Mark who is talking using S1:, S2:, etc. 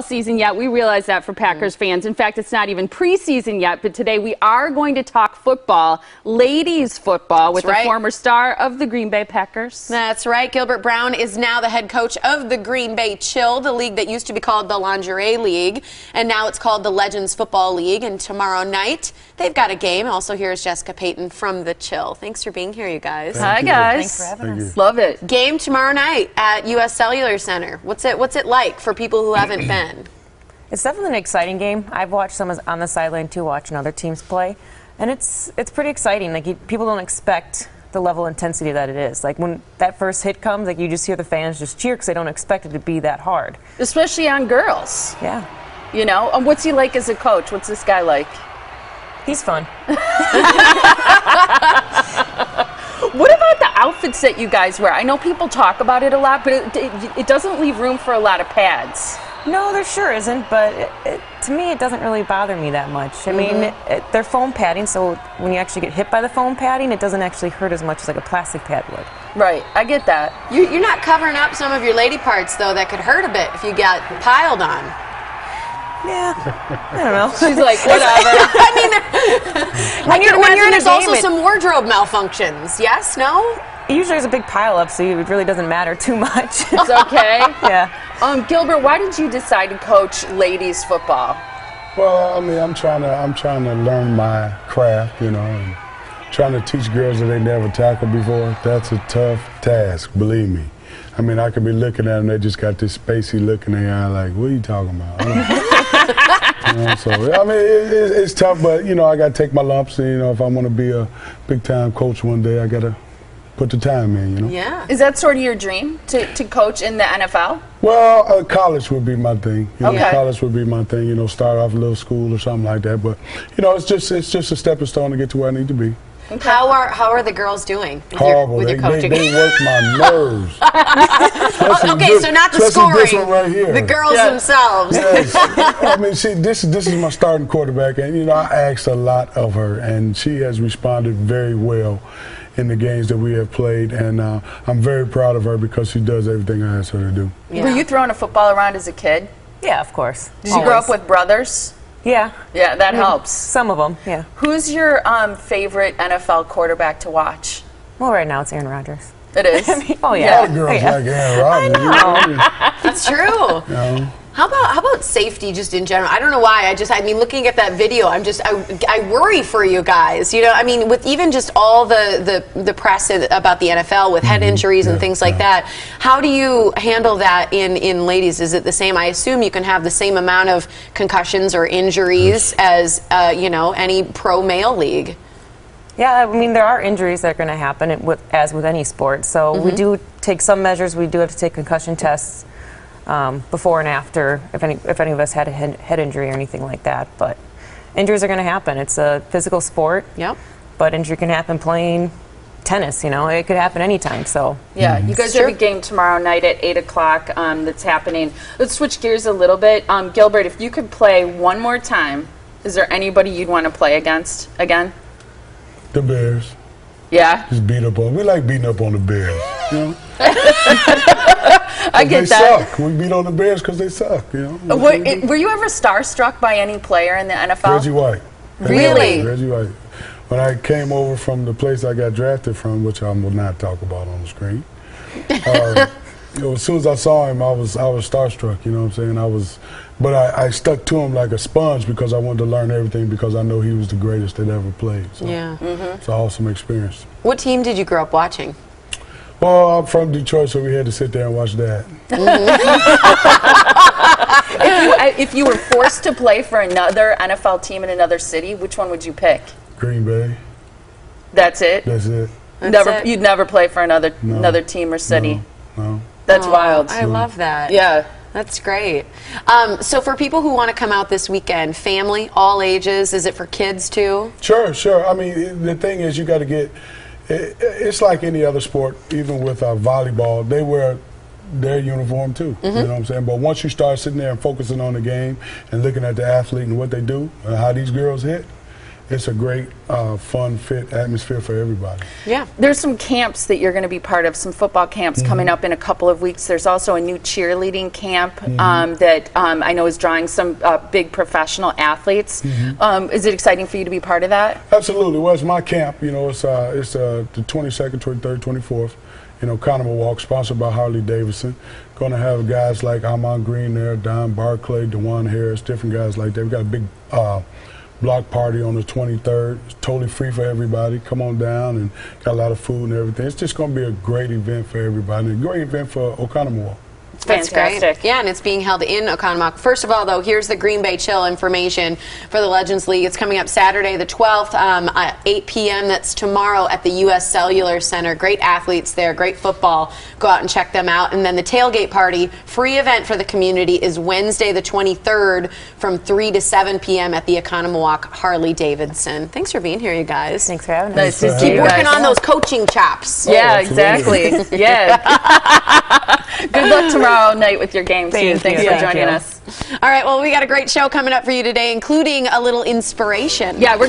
S1: Season yet. We realize that for Packers fans. In fact, it's not even preseason yet, but today we are going to talk football, ladies football, with the former star of the Green Bay Packers.
S2: That's right. Gilbert Brown is now the head coach of the Green Bay Chill, the league that used to be called the Lingerie League, and now it's called the Legends Football League. And tomorrow night, they've got a game. Also, here's Jessica Payton from the Chill. Thanks for being here, you guys.
S1: Hi, guys.
S3: Thanks for having us.
S1: Love it.
S2: Game tomorrow night at US Cellular Center. What's it like for people who haven't been?
S3: It's definitely an exciting game. I've watched some on the sideline too, watching other teams play, and it's pretty exciting. Like people don't expect the level of intensity that it is. Like when that first hit comes, like you just hear the fans just cheer because they don't expect it to be that hard.
S1: Especially on girls.
S3: Yeah.
S1: You know, what's he like as a coach? What's this guy like?
S3: He's fun.
S1: What about the outfits that you guys wear? I know people talk about it a lot, but it doesn't leave room for a lot of pads.
S3: No, there sure isn't, but to me it doesn't really bother me that much. I mean, they're foam padding, so when you actually get hit by the foam padding, it doesn't actually hurt as much as like a plastic pad would.
S1: Right, I get that.
S2: You're not covering up some of your lady parts, though, that could hurt a bit if you got piled on.
S3: Yeah, I don't know.
S1: She's like, whatever.
S2: I mean, when you're in
S3: a
S2: there's
S3: game,
S2: also some wardrobe malfunctions. Yes? No?
S3: Usually there's a big pile up, so it really doesn't matter too much.
S1: It's okay?
S3: Yeah.
S1: Gilbert, why did you decide to coach ladies football?
S4: Well, I mean, I'm trying to learn my craft, you know, and trying to teach girls that they never tackled before. That's a tough task, believe me. I mean, I could be looking at them, they just got this spacey look in their eye like, what are you talking about? You know, so, I mean, it's tough, but, you know, I got to take my lumps, and, you know, if I want to be a big-time coach one day, I got to put the time in, you know?
S2: Yeah.
S1: Is that sort of your dream, to coach in the NFL?
S4: Well, college would be my thing. You know,
S1: okay.
S4: College would be my thing, you know, start off a little school or something like that. But, you know, it's just a stepping stone to get to where I need to be.
S2: Okay. How are the girls doing
S4: Horrible.
S2: with your coaching?
S4: They work my nerves.
S2: Okay, so not the scoring,
S4: this one right here.
S2: the girls themselves.
S4: Yes. I mean, see, this is my starting quarterback, and, you know, I asked a lot of her, and she has responded very well in the games that we have played, and I'm very proud of her because she does everything I asked her to do.
S1: Yeah. Were you throwing a football around as a kid?
S3: Yeah, of course.
S1: Did you grow up with brothers?
S3: Yeah.
S1: Yeah, that helps.
S3: Some of them, yeah.
S1: Who's your favorite NFL quarterback to watch?
S3: Well, right now it's Aaron Rodgers.
S1: It is?
S3: Oh, yeah.
S4: A lot of girls like Aaron Rodgers.
S2: It's true.
S4: You know?
S2: How about safety just in general? I don't know why. I mean, looking at that video, I worry for you guys. You know, I mean, with even just all the press about the NFL with head injuries and things like that, how do you handle that in ladies? Is it the same? I assume you can have the same amount of concussions or injuries as, you know, any pro male league.
S3: Yeah, I mean, there are injuries that are going to happen, as with any sport. So we do take some measures. We do have to take concussion tests before and after, if any of us had a head injury or anything like that. But injuries are going to happen. It's a physical sport.
S2: Yep.
S3: But injury can happen playing tennis. You know, it could happen anytime. So
S1: yeah, you guys have a game tomorrow night at 8 o'clock that's happening. Let's switch gears a little bit. Gilbert, if you could play one more time, is there anybody you'd want to play against again?
S4: The Bears.
S1: Yeah.
S4: Just beat up on. We like beating up on the Bears. You know.
S1: I get that.
S4: They suck. We beat on the Bears because they suck. You know.
S1: Were you ever starstruck by any player in the NFL?
S4: Reggie White.
S1: Really?
S4: Reggie White. When I came over from the place I got drafted from, which I will not talk about on the screen, you know, as soon as I saw him, I was starstruck. You know what I'm saying? But I stuck to him like a sponge because I wanted to learn everything because I know he was the greatest that ever played. So
S2: yeah.
S4: It's an awesome experience.
S2: What team did you grow up watching?
S4: Well, I'm from Detroit, so we had to sit there and watch that.
S1: If you were forced to play for another NFL team in another city, which one would you pick?
S4: Green Bay.
S1: That's it?
S4: That's it.
S1: You'd never play for another team or city?
S4: No.
S1: That's wild.
S2: I love that.
S1: Yeah.
S2: That's great. So for people who want to come out this weekend, family, all ages, is it for kids too?
S4: Sure. I mean, the thing is, you got to get. It's like any other sport. Even with volleyball, they wear their uniform too. You know what I'm saying? But once you start sitting there and focusing on the game and looking at the athlete and what they do and how these girls hit, it's a great, fun, fit atmosphere for everybody.
S2: Yeah.
S1: There's some camps that you're going to be part of, some football camps coming up in a couple of weeks. There's also a new cheerleading camp that I know is drawing some big professional athletes. Is it exciting for you to be part of that?
S4: Absolutely. Well, it's my camp. You know, it's the 22nd, 23rd, 24th. You know, Carnival Walk, sponsored by Harley-Davidson. Going to have guys like Amon Green there, Don Barclay, DeJuan Harris, different guys like that. We got a big block party on the 23rd. It's totally free for everybody. Come on down, and got a lot of food and everything. It's just going to be a great event for everybody, and a great event for Oconomowoc.
S2: That's
S1: Fantastic.
S2: great. Yeah, and it's being held in Oconomowoc. First of all, though, here's the Green Bay Chill information for the Legends League. It's coming up Saturday the 12th at 8 p.m. That's tomorrow at the US Cellular Center. Great athletes there, great football. Go out and check them out. And then the tailgate party, free event for the community, is Wednesday the 23rd from 3 to 7 p.m. at the Oconomowoc Harley-Davidson. Thanks for being here, you guys.
S3: Thanks for having us.
S1: Nice to see
S2: Keep
S1: you
S2: working
S1: guys.
S2: on those coaching chops.
S1: Yeah,
S4: absolutely.
S1: exactly. Yeah. Good luck tomorrow night with your game, too. Thanks for joining us.
S2: All right, well, we got a great show coming up for you today, including a little inspiration.
S1: Yeah, we're